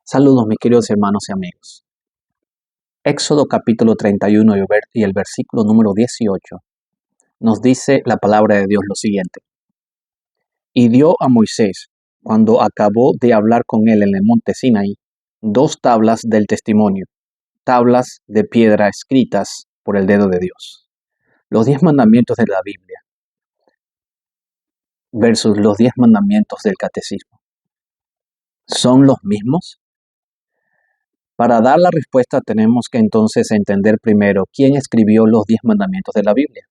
Saludos mis queridos hermanos y amigos. Éxodo capítulo 31 y el versículo número 18 nos dice la palabra de Dios lo siguiente. Y dio a Moisés, cuando acabó de hablar con él en el monte Sinaí, 2 tablas del testimonio, tablas de piedra escritas por el dedo de Dios. Los 10 mandamientos de la Biblia versus los 10 mandamientos del catecismo. ¿Son los mismos? Para dar la respuesta tenemos que entonces entender primero quién escribió los 10 mandamientos de la Biblia.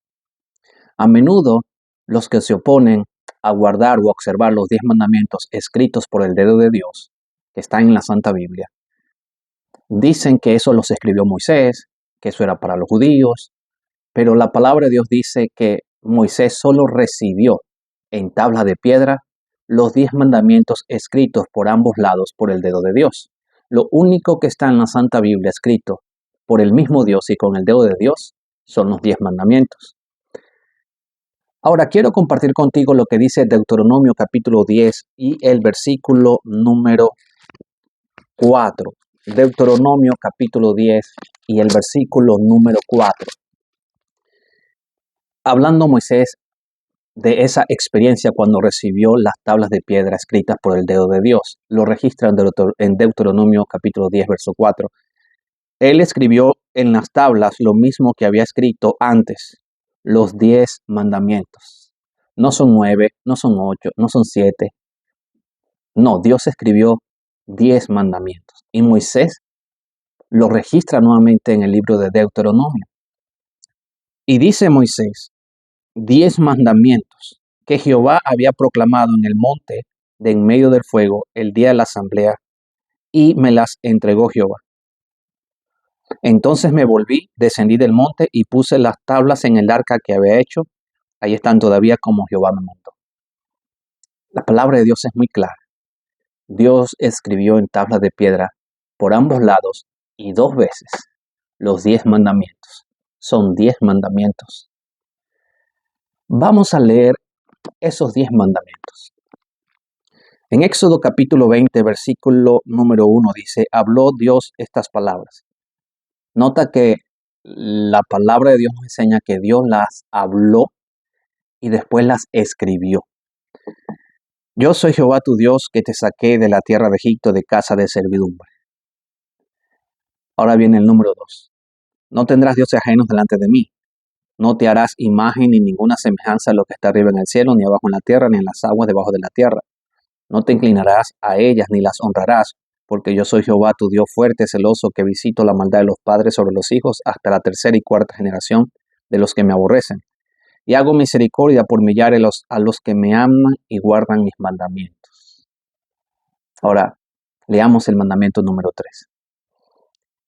A menudo los que se oponen a guardar o observar los 10 mandamientos escritos por el dedo de Dios, que están en la Santa Biblia, dicen que eso los escribió Moisés, que eso era para los judíos, pero la palabra de Dios dice que Moisés solo recibió en tabla de piedra los 10 mandamientos escritos por ambos lados por el dedo de Dios. Lo único que está en la Santa Biblia escrito por el mismo Dios y con el dedo de Dios son los 10 mandamientos. Ahora quiero compartir contigo lo que dice Deuteronomio capítulo 10 y el versículo número 4. Deuteronomio capítulo 10 y el versículo número 4. Hablando Moisés de esa experiencia cuando recibió las tablas de piedra escritas por el dedo de Dios. Lo registra en Deuteronomio capítulo 10, verso 4. Él escribió en las tablas lo mismo que había escrito antes, los 10 mandamientos. No son 9, no son 8, no son 7. No, Dios escribió 10 mandamientos. Y Moisés lo registra nuevamente en el libro de Deuteronomio. Y dice Moisés, 10 mandamientos que Jehová había proclamado en el monte de en medio del fuego el día de la asamblea, y me las entregó Jehová. Entonces me volví, descendí del monte y puse las tablas en el arca que había hecho. Ahí están todavía como Jehová me mandó. La palabra de Dios es muy clara. Dios escribió en tablas de piedra por ambos lados y 2 veces los 10 mandamientos. Son 10 mandamientos. Vamos a leer esos 10 mandamientos. En Éxodo capítulo 20, versículo número 1 dice, habló Dios estas palabras. Nota que la palabra de Dios nos enseña que Dios las habló y después las escribió. Yo soy Jehová tu Dios que te saqué de la tierra de Egipto de casa de servidumbre. Ahora viene el número 2. No tendrás dioses ajenos delante de mí. No te harás imagen ni ninguna semejanza a lo que está arriba en el cielo, ni abajo en la tierra, ni en las aguas debajo de la tierra. No te inclinarás a ellas ni las honrarás, porque yo soy Jehová tu Dios fuerte, celoso, que visito la maldad de los padres sobre los hijos hasta la 3ª y 4ª generación de los que me aborrecen. Y hago misericordia por millares a los que me aman y guardan mis mandamientos. Ahora, leamos el mandamiento número 3.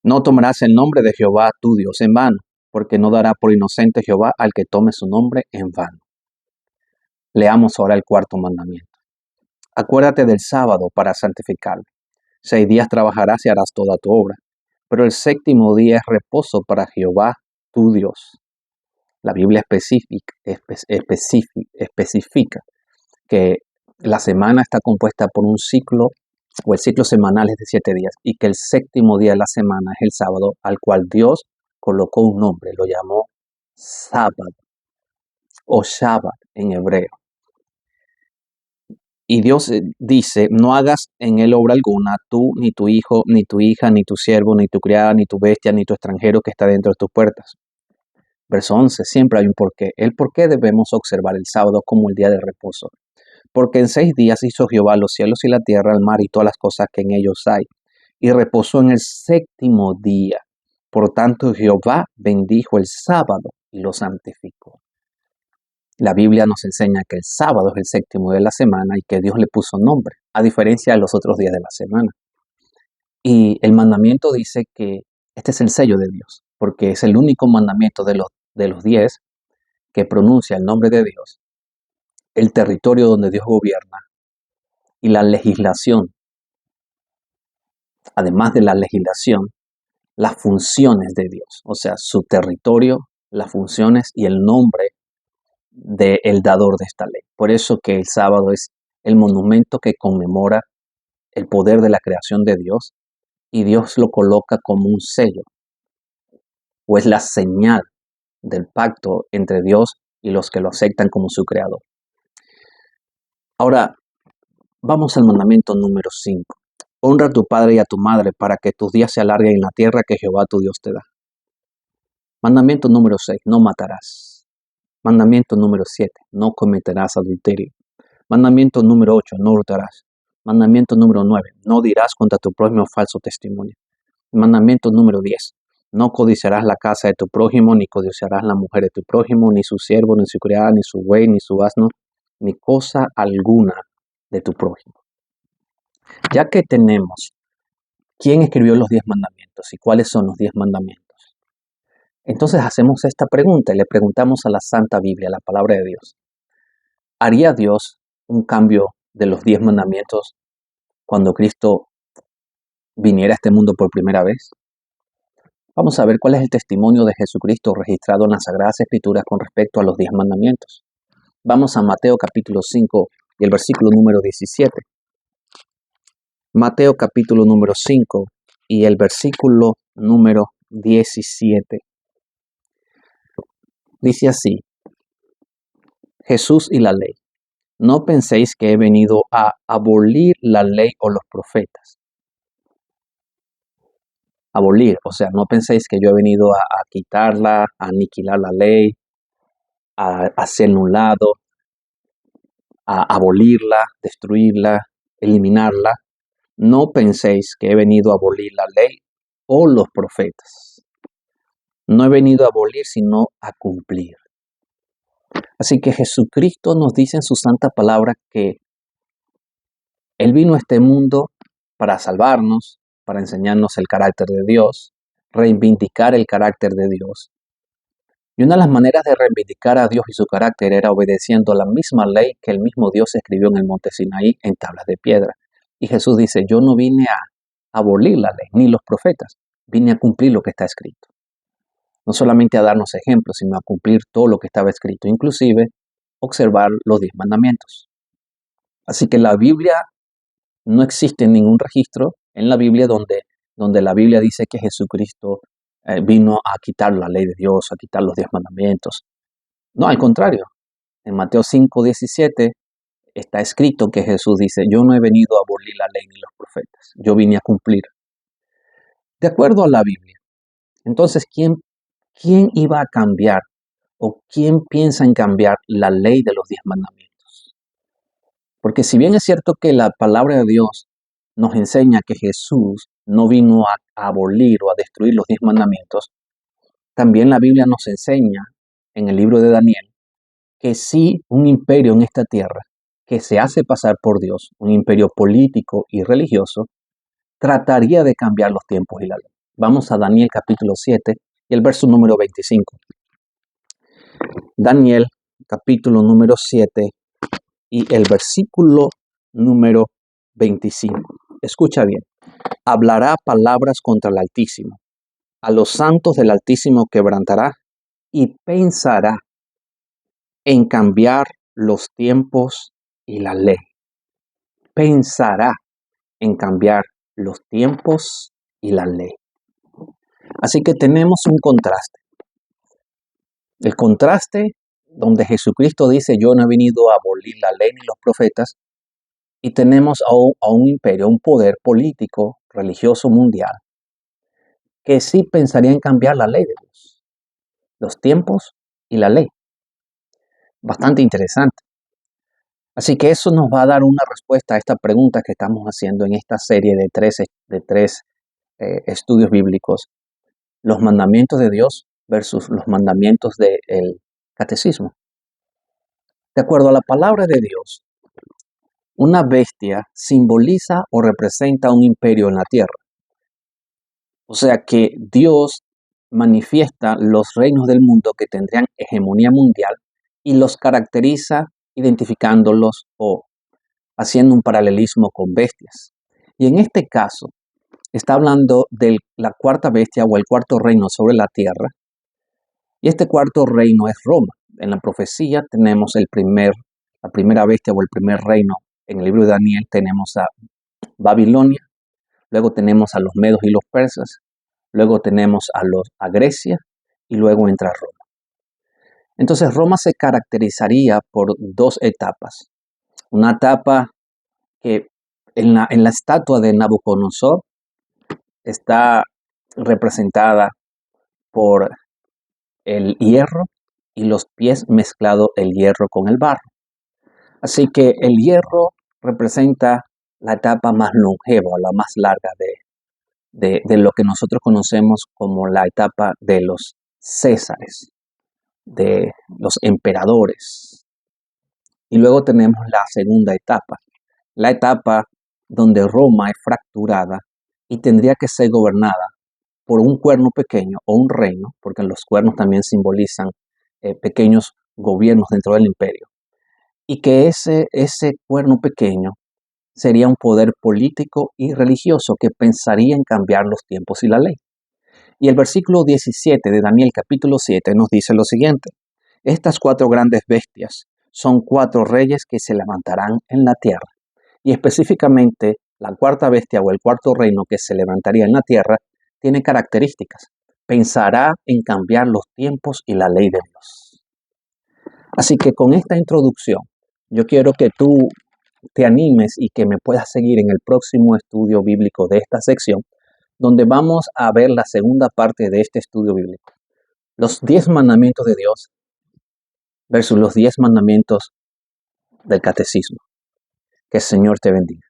No tomarás el nombre de Jehová tu Dios en vano, porque no dará por inocente Jehová al que tome su nombre en vano. Leamos ahora el 4º mandamiento. Acuérdate del sábado para santificarlo. 6 días trabajarás y harás toda tu obra, pero el 7º día es reposo para Jehová tu Dios. La Biblia especifica que la semana está compuesta por un ciclo, o el ciclo semanal es de 7 días, y que el 7º día de la semana es el sábado, al cual Dios colocó un nombre, lo llamó sábado, o Shabbat en hebreo. Y Dios dice, no hagas en él obra alguna, tú, ni tu hijo, ni tu hija, ni tu siervo, ni tu criada, ni tu bestia, ni tu extranjero que está dentro de tus puertas. Verso 11, siempre hay un porqué. El porqué debemos observar el sábado como el día de reposo. Porque en 6 días hizo Jehová los cielos y la tierra, el mar y todas las cosas que en ellos hay. Y reposó en el 7º día. Por tanto, Jehová bendijo el sábado y lo santificó. La Biblia nos enseña que el sábado es el 7º de la semana y que Dios le puso nombre, a diferencia de los otros días de la semana. Y el mandamiento dice que este es el sello de Dios, porque es el único mandamiento de los 10 que pronuncia el nombre de Dios, el territorio donde Dios gobierna y la legislación. Además de la legislación, las funciones de Dios, o sea, su territorio, las funciones y el nombre del dador de esta ley. Por eso que el sábado es el monumento que conmemora el poder de la creación de Dios y Dios lo coloca como un sello, o es la señal del pacto entre Dios y los que lo aceptan como su creador. Ahora, vamos al mandamiento número 5. Honra a tu padre y a tu madre para que tus días se alarguen en la tierra que Jehová tu Dios te da. Mandamiento número 6. No matarás. Mandamiento número 7. No cometerás adulterio. Mandamiento número 8. No hurtarás. Mandamiento número 9. No dirás contra tu prójimo falso testimonio. Mandamiento número 10. No codiciarás la casa de tu prójimo, ni codiciarás la mujer de tu prójimo, ni su siervo, ni su criada, ni su buey, ni su asno, ni cosa alguna de tu prójimo. Ya que tenemos quién escribió los 10 mandamientos y cuáles son los 10 mandamientos, entonces hacemos esta pregunta y le preguntamos a la Santa Biblia, la palabra de Dios. ¿Haría Dios un cambio de los 10 mandamientos cuando Cristo viniera a este mundo por primera vez? Vamos a ver cuál es el testimonio de Jesucristo registrado en las Sagradas Escrituras con respecto a los 10 mandamientos. Vamos a Mateo capítulo 5 y el versículo número 17. Mateo capítulo número 5 y el versículo número 17. Dice así: Jesús y la ley. No penséis que he venido a abolir la ley o los profetas. Abolir, o sea, no penséis que yo he venido a quitarla, a aniquilar la ley, a hacerla a un lado, a abolirla, destruirla, eliminarla. No penséis que he venido a abolir la ley o los profetas. No he venido a abolir, sino a cumplir. Así que Jesucristo nos dice en su santa palabra que Él vino a este mundo para salvarnos, para enseñarnos el carácter de Dios, reivindicar el carácter de Dios. Y una de las maneras de reivindicar a Dios y su carácter era obedeciendo la misma ley que el mismo Dios escribió en el monte Sinaí en tablas de piedra. Y Jesús dice, yo no vine a abolir la ley, ni los profetas, vine a cumplir lo que está escrito. No solamente a darnos ejemplos, sino a cumplir todo lo que estaba escrito, inclusive observar los 10 mandamientos. Así que la Biblia, no existe ningún registro en la Biblia donde la Biblia dice que Jesucristo vino a quitar la ley de Dios, a quitar los 10 mandamientos. No, al contrario. En Mateo 5:17 está escrito que Jesús dice, yo no he venido a abolir la ley ni los profetas, yo vine a cumplir. De acuerdo a la Biblia. Entonces, ¿quién iba a cambiar o quién piensa en cambiar la ley de los 10 mandamientos? Porque si bien es cierto que la palabra de Dios nos enseña que Jesús no vino a abolir o a destruir los 10 mandamientos, también la Biblia nos enseña en el libro de Daniel que sí, un imperio en esta tierra que se hace pasar por Dios, un imperio político y religioso, trataría de cambiar los tiempos y la ley. Vamos a Daniel capítulo 7 y el verso número 25. Daniel capítulo número 7 y el versículo número 25. Escucha bien. Hablará palabras contra el Altísimo. A los santos del Altísimo quebrantará y pensará en cambiar los tiempos y la ley. Pensará en cambiar los tiempos y la ley. Así que tenemos un contraste. El contraste donde Jesucristo dice, yo no he venido a abolir la ley ni los profetas, y tenemos a un imperio, un poder político, religioso mundial, que sí pensaría en cambiar la ley de Dios, los tiempos y la ley. Bastante interesante. Así que eso nos va a dar una respuesta a esta pregunta que estamos haciendo en esta serie de tres estudios bíblicos. Los mandamientos de Dios versus los mandamientos del catecismo. De acuerdo a la palabra de Dios, una bestia simboliza o representa un imperio en la tierra. O sea que Dios manifiesta los reinos del mundo que tendrían hegemonía mundial y los caracteriza identificándolos o haciendo un paralelismo con bestias. Y en este caso, está hablando de la cuarta bestia o el cuarto reino sobre la tierra. Y este cuarto reino es Roma. En la profecía tenemos la primera bestia o el primer reino. En el libro de Daniel tenemos Babilonia, luego tenemos a los medos y los persas, luego tenemos a Grecia y luego entra Roma. Entonces Roma se caracterizaría por dos etapas. Una etapa que en la estatua de Nabucodonosor está representada por el hierro y los pies mezclado el hierro con el barro. Así que el hierro representa la etapa más longeva, la más larga de lo que nosotros conocemos como la etapa de los césares, de los emperadores. Y luego tenemos la segunda etapa, la etapa donde Roma es fracturada y tendría que ser gobernada por un cuerno pequeño o un reino, porque los cuernos también simbolizan pequeños gobiernos dentro del imperio, y que ese cuerno pequeño sería un poder político y religioso que pensaría en cambiar los tiempos y la ley. Y el versículo 17 de Daniel capítulo 7 nos dice lo siguiente: estas 4 grandes bestias son 4 reyes que se levantarán en la tierra. Y específicamente la cuarta bestia o el cuarto reino que se levantaría en la tierra tiene características. Pensará en cambiar los tiempos y la ley de Dios. Así que con esta introducción, yo quiero que tú te animes y que me puedas seguir en el próximo estudio bíblico de esta sección, donde vamos a ver la segunda parte de este estudio bíblico. Los 10 mandamientos de Dios versus los 10 mandamientos del catecismo. Que el Señor te bendiga.